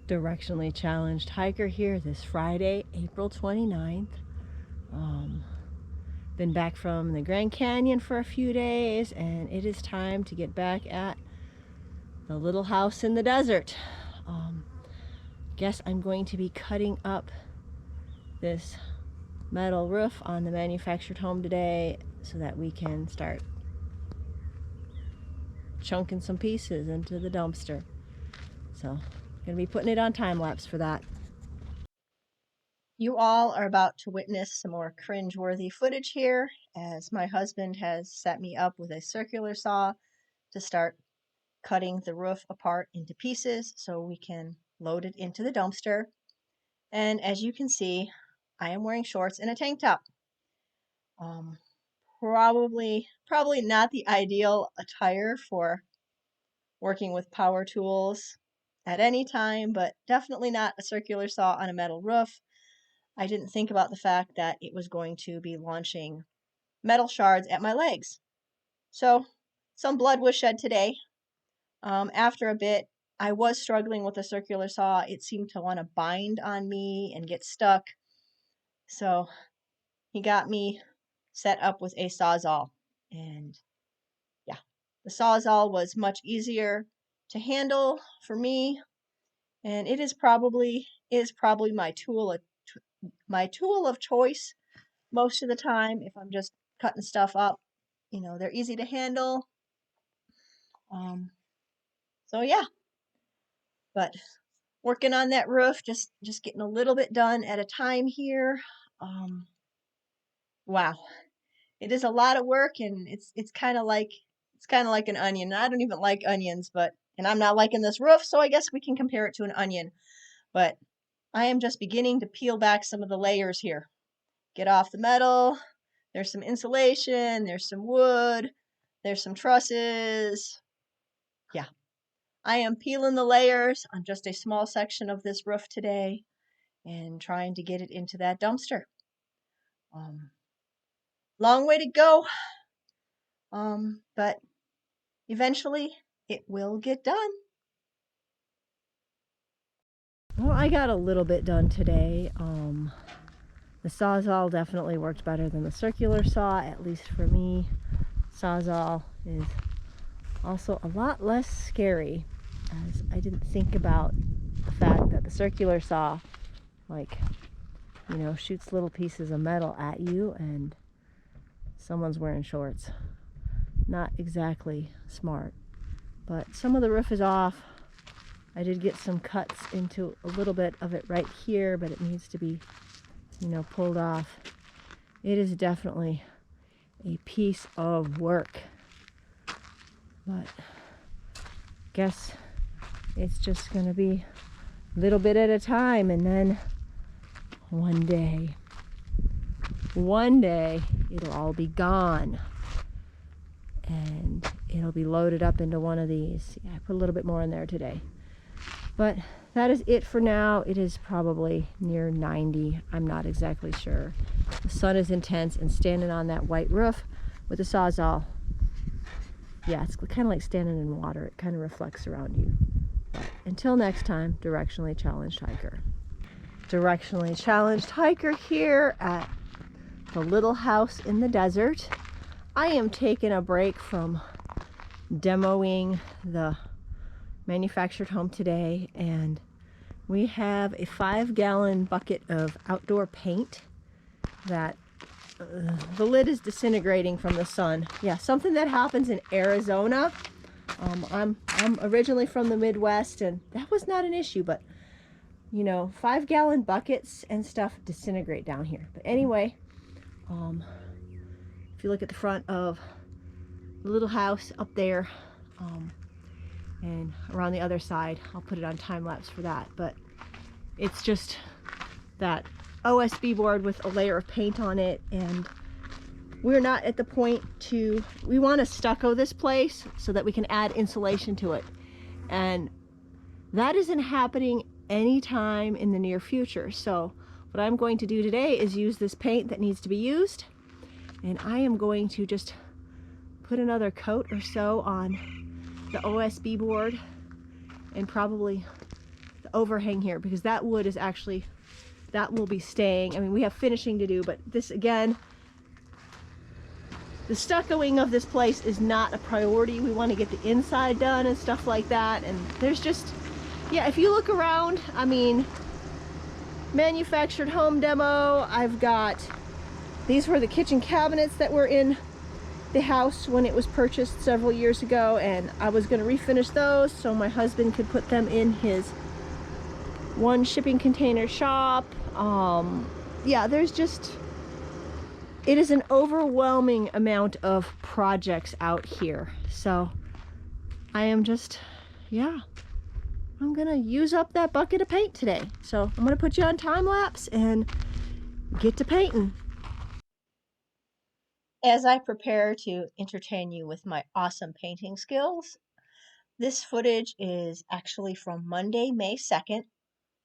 Directionally challenged hiker here this Friday, April 29th. Been back from the Grand Canyon for a few days, and it is time to get back at the little house in the desert. Guess I'm going to be cutting up this metal roof on the manufactured home today so that we can start chunking some pieces into the dumpster. So, gonna be putting it on time lapse for that. You all are about to witness some more cringe-worthy footage here, as my husband has set me up with a circular saw to start cutting the roof apart into pieces so we can load it into the dumpster. And as you can see, I am wearing shorts and a tank top. Probably not the ideal attire for working with power tools at any time, but definitely not a circular saw on a metal roof. I didn't think about the fact that it was going to be launching metal shards at my legs. So some blood was shed today. After a bit, I was struggling with the circular saw. It seemed to want to bind on me and get stuck. So he got me set up with a Sawzall. And yeah, the Sawzall was much easier to handle for me. And it is probably my tool of choice most of the time if I'm just cutting stuff up. You know, they're easy to handle. So yeah, but working on that roof, just getting a little bit done at a time here. Wow, it is a lot of work, and it's kind of like an onion. I don't even like onions, and I'm not liking this roof, so I guess we can compare it to an onion. But I am just beginning to peel back some of the layers here. Get off the metal. There's some insulation, there's some wood, there's some trusses. Yeah, I am peeling the layers on just a small section of this roof today and trying to get it into that dumpster. Long way to go, but eventually it will get done. Well, I got a little bit done today. The Sawzall definitely worked better than the circular saw, at least for me. Sawzall is also a lot less scary, as I didn't think about the fact that the circular saw, shoots little pieces of metal at you and someone's wearing shorts. Not exactly smart. But some of the roof is off. I did get some cuts into a little bit of it right here, but it needs to be, pulled off. It is definitely a piece of work. But guess it's just going to be a little bit at a time, and then one day it'll all be gone and it'll be loaded up into one of these. Yeah, I put a little bit more in there today. But that is it for now. It is probably near 90. I'm not exactly sure. The sun is intense, and standing on that white roof with a Sawzall, yeah, it's kind of like standing in water. It kind of reflects around you. But until next time, directionally challenged hiker. Directionally challenged hiker here at the little house in the desert. I am taking a break from demoing the manufactured home today, and we have a 5-gallon bucket of outdoor paint that the lid is disintegrating from the sun. Yeah, something that happens in Arizona. I'm originally from the Midwest, and that was not an issue, but 5-gallon buckets and stuff disintegrate down here. But anyway, if you look at the front of the little house up there, and around the other side, I'll put it on time lapse for that, but it's just that OSB board with a layer of paint on it, and we're not at the point we want to stucco this place so that we can add insulation to it, and that isn't happening anytime in the near future. So what I'm going to do today is use this paint that needs to be used, and I am going to just put another coat or so on the OSB board and probably the overhang here because that wood is actually, that will be staying. I mean, we have finishing to do, but this, again, the stuccoing of this place is not a priority. We want to get the inside done and stuff like that. And there's just, yeah, if you look around, I mean, manufactured home demo, I've got, these were the kitchen cabinets that were in the house when it was purchased several years ago, and I was going to refinish those so my husband could put them in his one shipping container shop. Yeah, there's just, it is an overwhelming amount of projects out here. So I am just, yeah, I'm gonna use up that bucket of paint today. So I'm gonna put you on time lapse and get to painting. As I prepare to entertain you with my awesome painting skills, this footage is actually from Monday, May 2nd.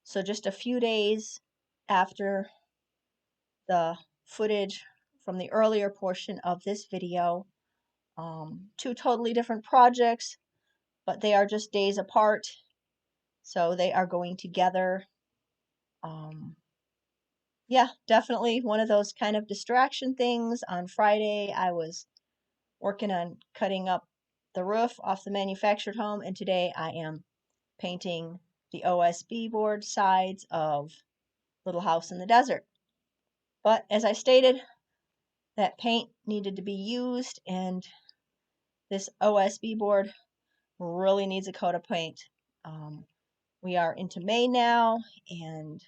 So just a few days after the footage from the earlier portion of this video. Two totally different projects, but they are just days apart. So they are going together. Yeah, definitely one of those kind of distraction things. On Friday, I was working on cutting up the roof off the manufactured home, and today I am painting the OSB board sides of Little House in the Desert. But as I stated, that paint needed to be used, and this OSB board really needs a coat of paint. We are into May now, and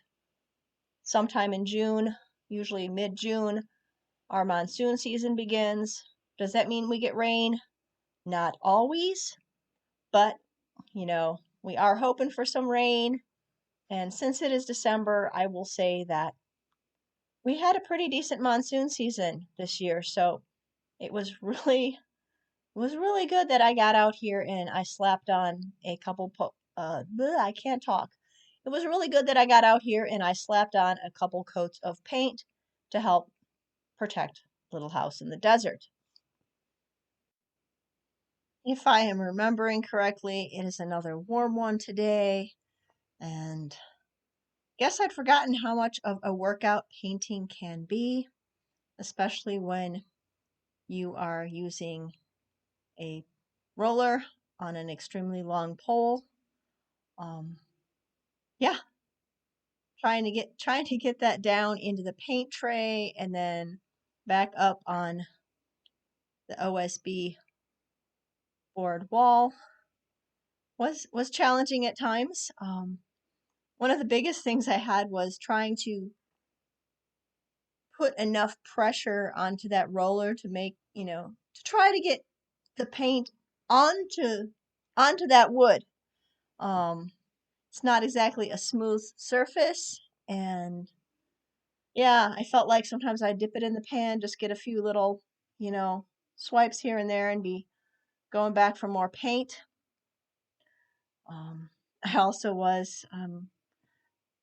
sometime in June, usually mid-June, our monsoon season begins. Does that mean we get rain? Not always, but you know, we are hoping for some rain. And since it is December, I will say that we had a pretty decent monsoon season this year. So it was really good that I got out here and I slapped on a couple I can't talk. It was really good that I got out here and I slapped on a couple coats of paint to help protect Little House in the Desert. If I am remembering correctly, it is another warm one today, and guess I'd forgotten how much of a workout painting can be, especially when you are using a roller on an extremely long pole. Yeah, trying to get that down into the paint tray and then back up on the OSB board wall was challenging at times. One of the biggest things I had was trying to put enough pressure onto that roller to make, to try to get the paint onto that wood. It's not exactly a smooth surface, and yeah, I felt like sometimes I'd dip it in the pan, just get a few little, swipes here and there and be going back for more paint. I also was,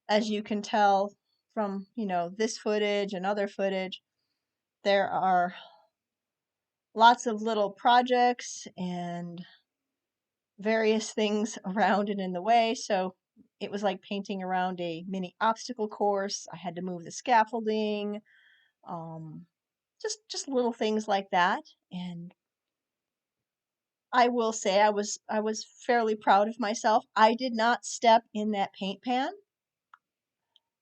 as you can tell from, this footage and other footage, there are lots of little projects and various things around and in the way. So it was like painting around a mini obstacle course. I had to move the scaffolding, just little things like that. And I will say I was fairly proud of myself. I did not step in that paint pan.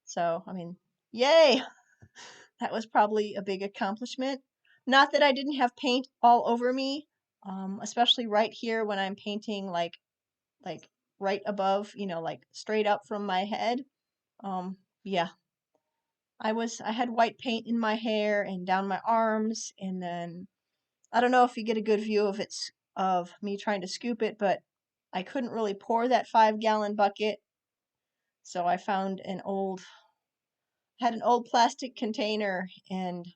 So, I mean, yay! That was probably a big accomplishment. Not that I didn't have paint all over me, especially right here when I'm painting like right above, like straight up from my head. Yeah, I had white paint in my hair and down my arms, and then I don't know if you get a good view of me trying to scoop it, but I couldn't really pour that 5-gallon bucket, so I found had an old plastic container, and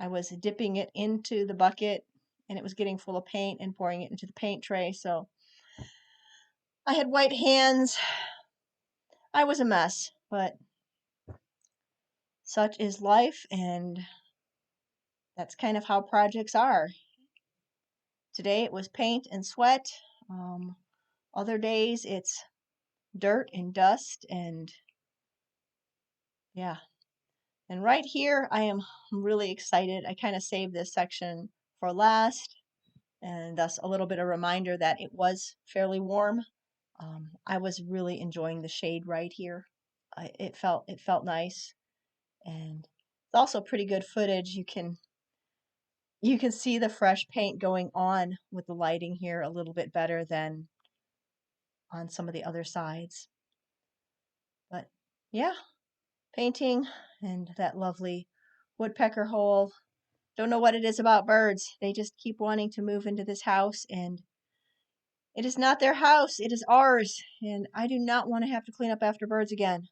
I was dipping it into the bucket, and it was getting full of paint and pouring it into the paint tray. So I had white hands. I was a mess, but such is life, and that's kind of how projects are. Today it was paint and sweat. Other days it's dirt and dust, and yeah. And right here, I am really excited. I kind of saved this section for last, and thus a little bit of reminder that it was fairly warm. I was really enjoying the shade right here. It felt nice, and it's also pretty good footage. You can see the fresh paint going on with the lighting here a little bit better than on some of the other sides. But yeah, painting and that lovely woodpecker hole. Don't know what it is about birds. They just keep wanting to move into this house, and it is not their house, it is ours. And I do not want to have to clean up after birds again.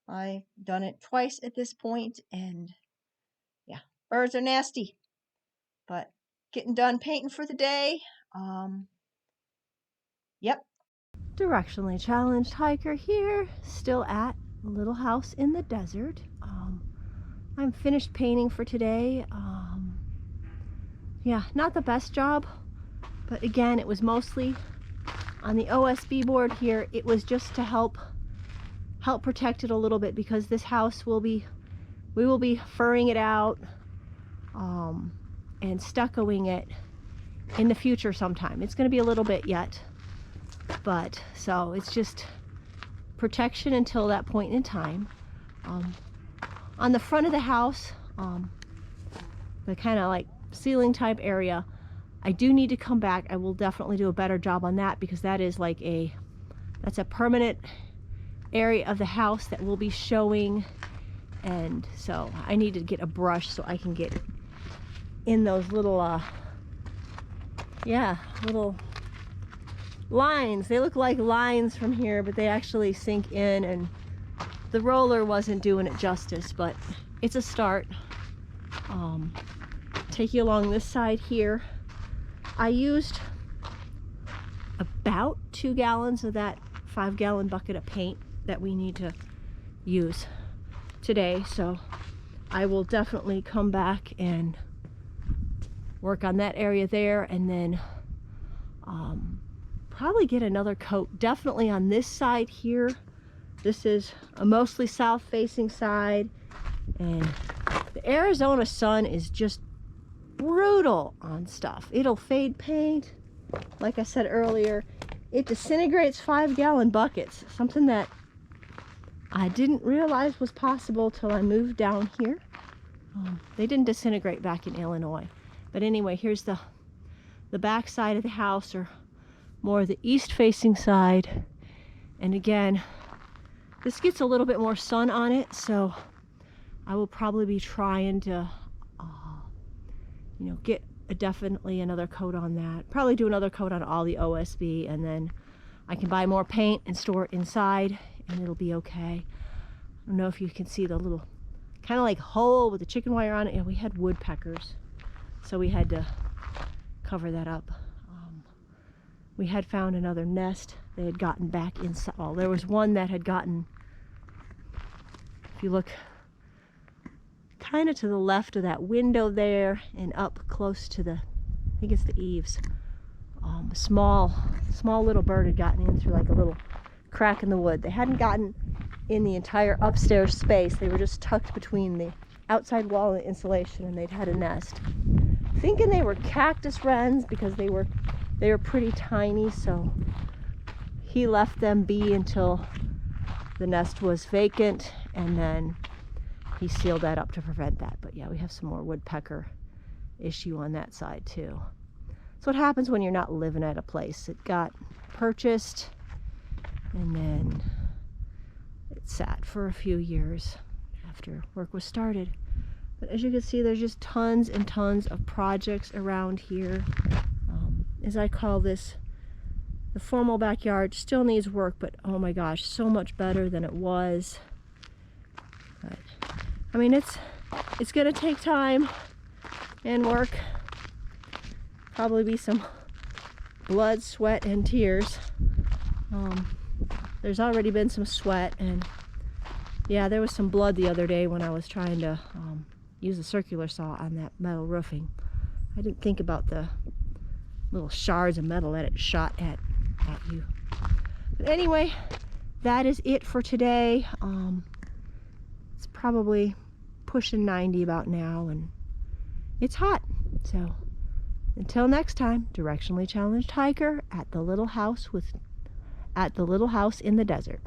I've done it twice at this point, and yeah, birds are nasty. But getting done painting for the day. Yep. Directionally challenged hiker here, still at a little house in the desert. I'm finished painting for today. Yeah, not the best job, but again, it was mostly on the OSB board here. It was just to help protect it a little bit, because this house we will be furring it out and stuccoing it in the future sometime. It's going to be a little bit yet, but so it's just protection until that point in time. On the front of the house, the kind of like ceiling type area, I do need to come back. I will definitely do a better job on that, because that is like that's a permanent area of the house that will be showing, and so I need to get a brush so I can get in those little little lines. They look like lines from here, but they actually sink in, and the roller wasn't doing it justice, but it's a start. Take you along this side here. I used about 2 gallons of that 5-gallon bucket of paint that we need to use today, so I will definitely come back and work on that area there, and then probably get another coat definitely on this side here. This is a mostly south facing side, and the Arizona sun is just brutal on stuff. It'll fade paint. Like I said earlier, it disintegrates 5-gallon buckets, something that I didn't realize was possible till I moved down here. They didn't disintegrate back in Illinois. But anyway, here's the back side of the house, or more the east facing side. And again, this gets a little bit more sun on it, so I will probably be trying to get definitely another coat on that. Probably do another coat on all the OSB, and then I can buy more paint and store it inside, and it'll be okay. I don't know if you can see the little kind of like hole with the chicken wire on it. Yeah, we had woodpeckers, so we had to cover that up. We had found another nest. They had gotten back inside. Well, there was one that had gotten, if you look kind of to the left of that window there and up close to I think it's the eaves, a small little bird had gotten in through like a little crack in the wood. They hadn't gotten in the entire upstairs space. They were just tucked between the outside wall and the insulation, and they'd had a nest. Thinking they were cactus wrens, because they were pretty tiny, so he left them be until the nest was vacant, and then he sealed that up to prevent that. But yeah, we have some more woodpecker issue on that side too. That's what happens when you're not living at a place. It got purchased, and then it sat for a few years after work was started. But as you can see, there's just tons and tons of projects around here. As I call this, the formal backyard still needs work, but oh my gosh, so much better than it was. But I mean, it's gonna take time and work. Probably be some blood, sweat, and tears. There's already been some sweat, and yeah, there was some blood the other day when I was trying to use a circular saw on that metal roofing. I didn't think about the little shards of metal that it shot at you. But anyway, that is it for today. It's probably pushing 90 about now, and it's hot. So until next time, directionally challenged hiker at the little house in the desert.